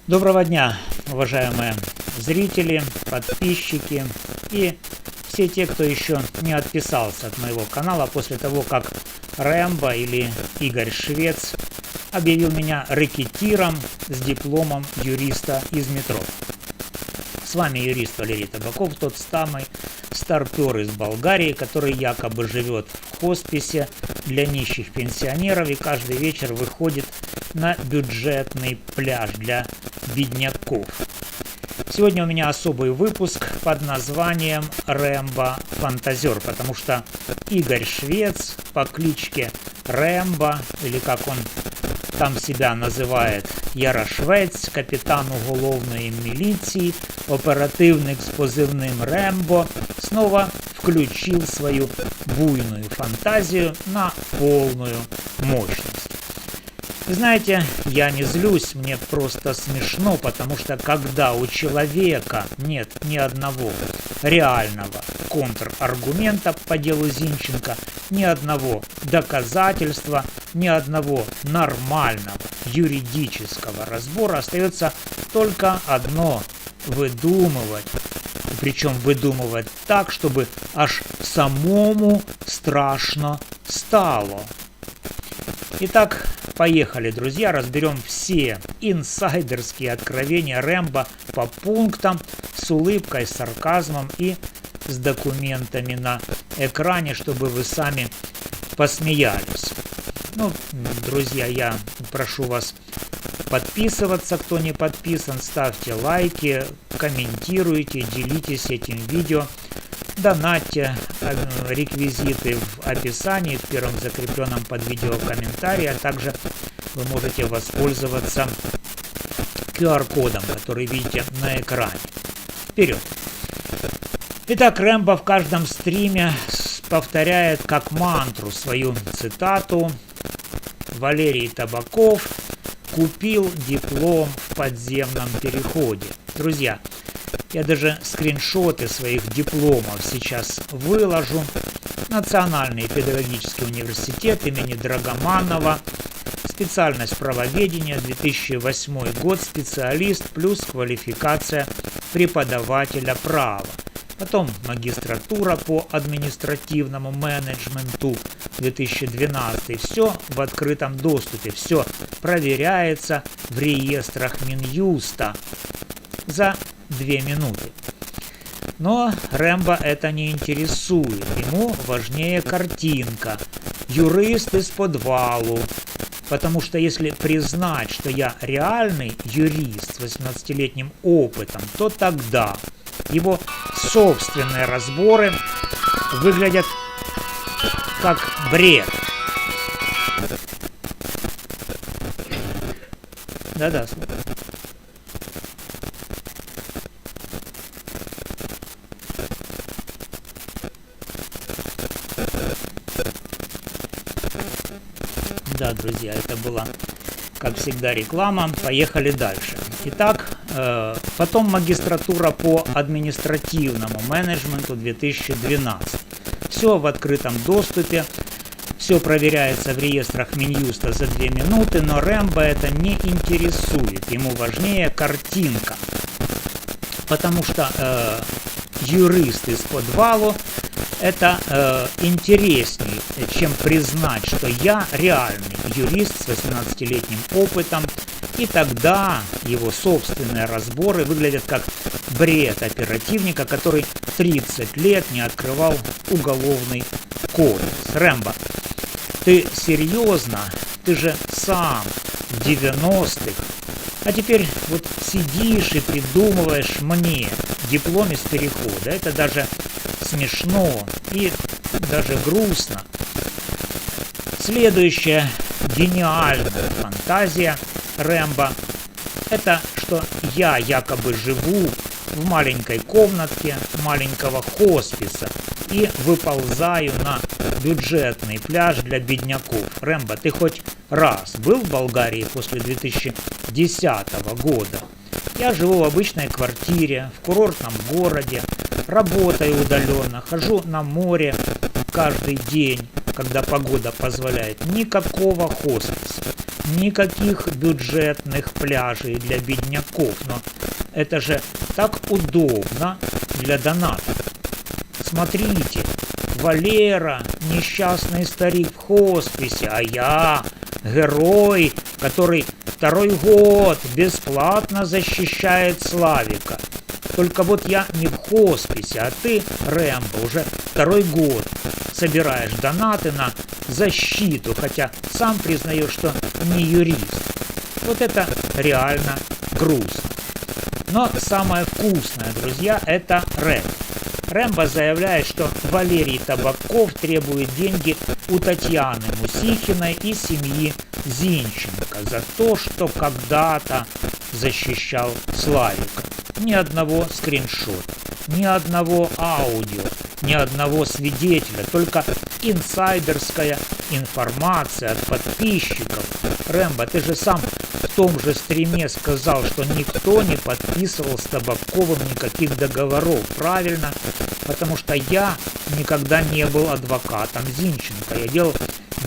Доброго дня, уважаемые зрители, подписчики и все те, кто еще не отписался от моего канала после того, как Рэмбо или Игорь Швец объявил меня рэкетиром с дипломом юриста из метро. С вами юрист Валерий Табаков, тот самый старпер из Болгарии, который якобы живет в хосписе для нищих пенсионеров и каждый вечер выходит на бюджетный пляж для бедняков. Сегодня у меня особый выпуск под названием «Рэмбо Фантазер», потому что Игорь Швец по кличке Рэмбо, или как он там себя называет, Ярошвець, капитан уголовной милиции, оперативник с позывным Рэмбо, снова включил свою буйную фантазию на полную мощность. Вы знаете, я не злюсь, мне просто смешно, потому что когда у человека нет ни одного реального контраргумента по делу Зинченко, ни одного доказательства, ни одного нормального юридического разбора, остается только одно – выдумывать. Причем выдумывать так, чтобы аж самому страшно стало. Итак, поехали, друзья, разберем все инсайдерские откровения Рэмбо по пунктам с улыбкой, сарказмом и с документами на экране, чтобы вы сами посмеялись. Ну, друзья, я прошу вас подписываться, кто не подписан, ставьте лайки, комментируйте, делитесь этим видео. Донатьте, реквизиты в описании, в первом закрепленном под видео комментарии, а также вы можете воспользоваться QR-кодом, который видите на экране. Вперед! Итак, Рэмбо в каждом стриме повторяет как мантру свою цитату: «Валерий Табаков купил диплом в подземном переходе». Друзья, я даже скриншоты своих дипломов сейчас выложу. Национальный педагогический университет имени Драгоманова, специальность правоведения, 2008 год, специалист плюс квалификация преподавателя права. Потом магистратура по административному менеджменту, 2012. Все в открытом доступе, все проверяется в реестрах Минюста за 2 минуты. Но Рэмбо это не интересует. Ему важнее картинка. Юрист из подвалу. Потому что если признать, что я реальный юрист с 18-летним опытом, то тогда его собственные разборы выглядят как бред. Да-да, слушай. Да, друзья, это была, как всегда, реклама. Поехали дальше. Итак, потом магистратура по административному менеджменту, 2012. Все в открытом доступе, все проверяется в реестрах Минюста за 2 минуты, но Рэмбо это не интересует. Ему важнее картинка. Потому что юрист из подвалу это интересней, чем признать, что я реальный юрист с 18-летним опытом, и тогда его собственные разборы выглядят как бред оперативника, который 30 лет не открывал уголовный кодекс. Рэмбо, ты серьезно? Ты же сам в 90-х. А теперь вот сидишь и придумываешь мне диплом из перехода. Это даже смешно и даже грустно. Следующая гениальная фантазия Рэмбо – это что я якобы живу в маленькой комнатке маленького хосписа и выползаю на бюджетный пляж для бедняков. Рэмбо, ты хоть раз был в Болгарии после 2010 года? Я живу в обычной квартире, в курортном городе, работаю удаленно, хожу на море каждый день, когда погода позволяет. Никакого хосписа. никаких бюджетных пляжей для бедняков. Но это же так удобно для донатов. Смотрите, Валера, несчастный старик в хосписе, а я герой, который второй год бесплатно защищает Славика. Только вот я не в хосписе, а ты, Рэмбо, уже второй год собираешь донаты на защиту, хотя сам признаешь, что не юрист. Вот это реально грустно. Но самое вкусное, друзья, это рэп. Рэмбо заявляет, что Валерий Табаков требует деньги у Татьяны Мусихиной и семьи Зинченко за то, что когда-то защищал Славика. Ни одного скриншота, ни одного аудио, ни одного свидетеля, только инсайдерская информация от подписчиков. Рэмбо, ты же сам в том же стриме сказал, что никто не подписывал с Табаковым никаких договоров. Правильно? Потому что я никогда не был адвокатом Зинченко. Я делал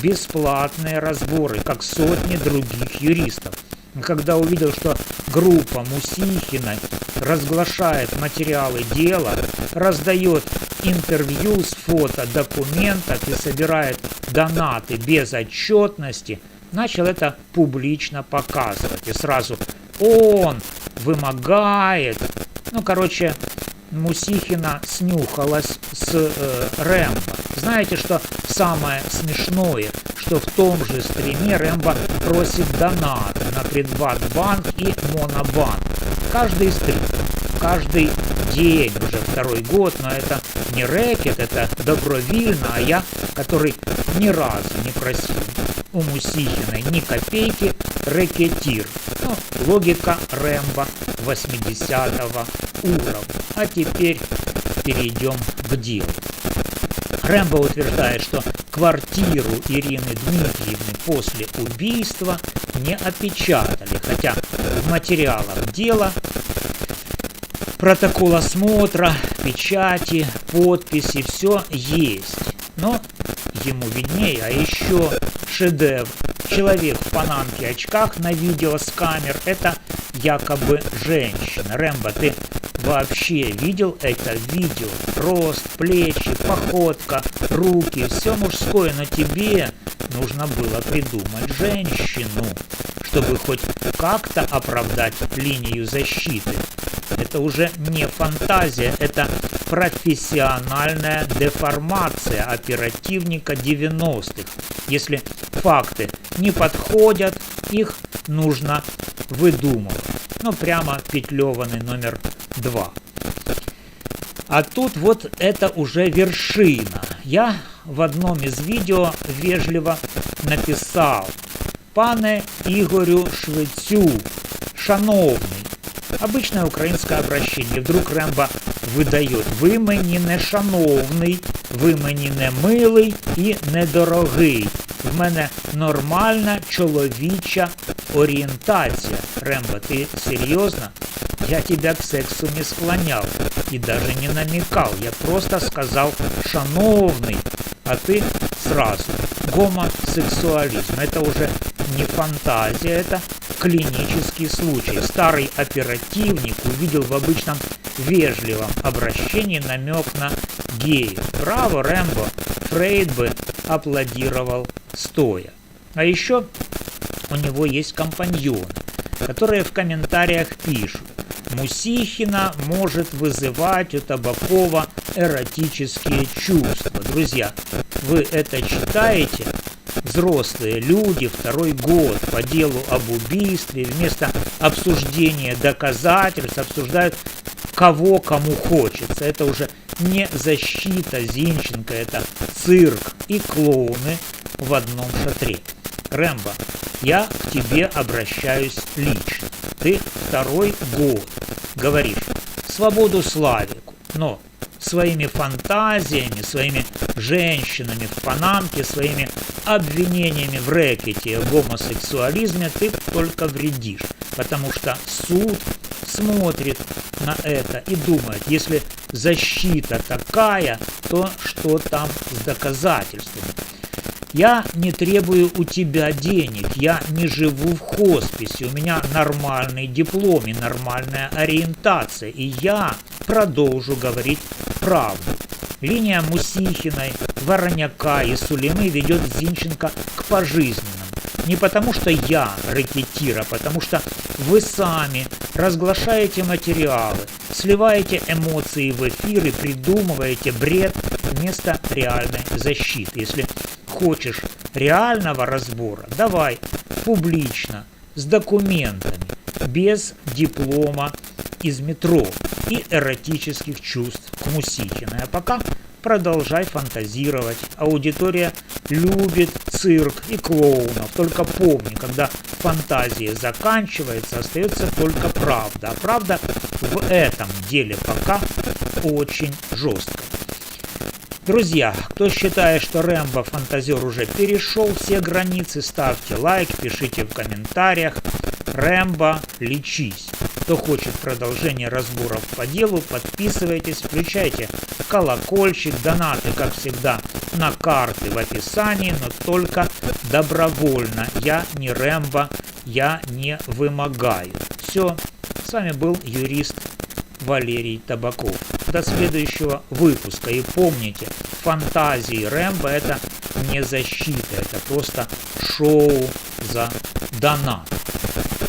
бесплатные разборы, как сотни других юристов. Когда увидел, что группа Мусихиной разглашает материалы дела, раздает интервью с фото документов и собирает донаты без отчетности, начал это публично показывать. И сразу он вымогает. Мусихина снюхалась с Рэмбо. Знаете, что самое смешное? Что в том же стриме Рэмбо просит донаты на Предватбанк и Монобанк. Каждый стрим, каждый день, уже второй год, но это не рэкет, это добровольно, а я, который ни разу не просил у Мусихиной ни копейки, рэкетир. Логика Рэмбо 80-го уровня. А теперь перейдем к делу. Рэмбо утверждает, что квартиру Ирины Дмитриевны после убийства не опечатали, хотя в материалах дела, протокол осмотра, печати, подписи, все есть. Но ему виднее, а еще шедевр. Человек в панамке и очках на видео с камер – это якобы женщина. Рэмбо, ты вообще видел это видео? Рост, плечи, походка, руки, все мужское, но тебе нужно было придумать женщину, чтобы хоть как-то оправдать линию защиты. Это уже не фантазия, это профессиональная деформация оперативника 90-х. Если факты не подходят, их нужно выдумывать. Прямо Петлеваны номер 2. А тут вот это уже вершина. Я в одном из видео вежливо написал: «Пане Ігорю Швецю, шановний». Обычное украинское обращение. Вдруг Рэмбо видає: «Ви мені не шановний, ви мені не милий і недорогий. В мене нормальна чоловіча орієнтація». Рэмбо, ты серьезно? Я тебя к сексу не склонял и даже не намекал. Я просто сказал «шановный», а ты сразу гомосексуализм. Это уже не фантазия, это клинический случай. Старый оперативник увидел в обычном вежливом обращении намек на геев. Браво, Рэмбо! Фрейд бы аплодировал стоя. А еще у него есть компаньоны, которые в комментариях пишут: Мусихина может вызывать у Табакова эротические чувства. Друзья, вы это читаете? Взрослые люди второй год по делу об убийстве вместо обсуждения доказательств обсуждают кого кому хочется. Это уже не защита Зинченко, это цирк и клоуны в одном шатре. Рэмбо, я к тебе обращаюсь лично. Ты второй год говоришь свободу Славику, но своими фантазиями, своими женщинами в панамке, своими обвинениями в рэкете и гомосексуализме ты только вредишь, потому что суд смотрит на это и думает, если защита такая, то что там с доказательствами? Я не требую у тебя денег, я не живу в хосписе, у меня нормальный диплом и нормальная ориентация, и я продолжу говорить правду. Линия Мусихиной, Вороняка и Сулеймы ведет Зинченко к пожизненному. Не потому что я рэкетир, а потому что вы сами разглашаете материалы, сливаете эмоции в эфир и придумываете бред вместо реальной защиты. Если хочешь реального разбора, давай публично, с документами, без диплома из метро и эротических чувств к Мусихиной. А пока продолжай фантазировать. Аудитория любит цирк и клоунов. Только помни, когда фантазия заканчивается, остается только правда. А правда в этом деле пока очень жесткая. Друзья, кто считает, что Рэмбо фантазер уже перешел все границы, ставьте лайк, пишите в комментариях. Рэмбо, лечись. Кто хочет продолжения разборов по делу, подписывайтесь, включайте колокольчик, донаты, как всегда, на карты в описании, но только добровольно. Я не Рэмбо, я не вымогаю. Все, с вами был юрист Валерий Табаков. До следующего выпуска. И помните, фантазии Рэмбо — это не защита, это просто шоу за донат.